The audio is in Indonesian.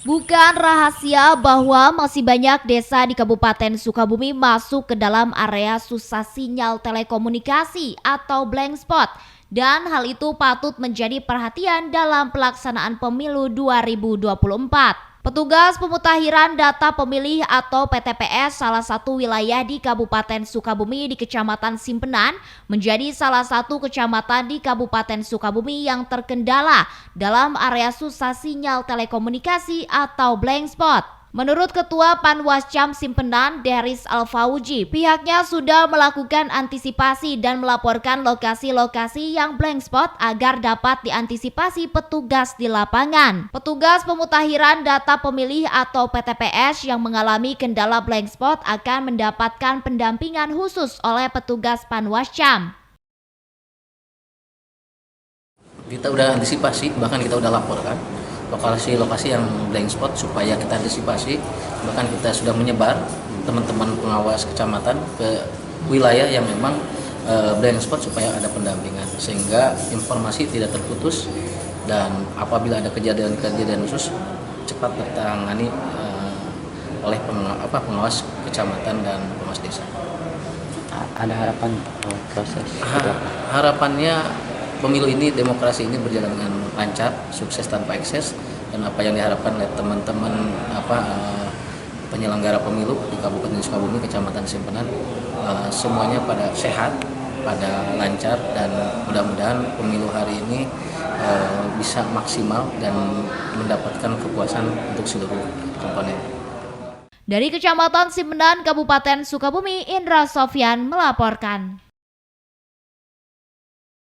Bukan rahasia bahwa masih banyak desa di Kabupaten Sukabumi masuk ke dalam area susah sinyal telekomunikasi atau blank spot. Dan hal itu patut menjadi perhatian dalam pelaksanaan pemilu 2024. Petugas pemutakhiran data pemilih atau PTPS salah satu wilayah di Kabupaten Sukabumi di Kecamatan Simpenan menjadi salah satu kecamatan di Kabupaten Sukabumi yang terkendala dalam area susah sinyal telekomunikasi atau blank spot. Menurut Ketua Panwascam Simpenan, Deris Alfauji, pihaknya sudah melakukan antisipasi dan melaporkan lokasi-lokasi yang blank spot agar dapat diantisipasi petugas di lapangan. Petugas pemutakhiran data pemilih atau PTPS yang mengalami kendala blank spot akan mendapatkan pendampingan khusus oleh petugas Panwascam. Kita udah antisipasi, bahkan kita udah laporkan lokasi-lokasi yang blank spot supaya kita antisipasi. Bahkan kita sudah menyebar teman-teman pengawas kecamatan ke wilayah yang memang blank spot supaya ada pendampingan sehingga informasi tidak terputus dan apabila ada kejadian-kejadian khusus cepat tertangani oleh pengawas kecamatan dan pengawas desa. Ada harapan proses? Harapannya pemilu ini, demokrasi ini berjalan dengan lancar, sukses tanpa ekses, dan apa yang diharapkan oleh teman-teman penyelenggara pemilu di Kabupaten Sukabumi, Kecamatan Simpenan, semuanya pada sehat, pada lancar, dan mudah-mudahan pemilu hari ini bisa maksimal dan mendapatkan kepuasan untuk seluruh komponen. Dari Kecamatan Simpenan, Kabupaten Sukabumi, Indra Sofyan melaporkan.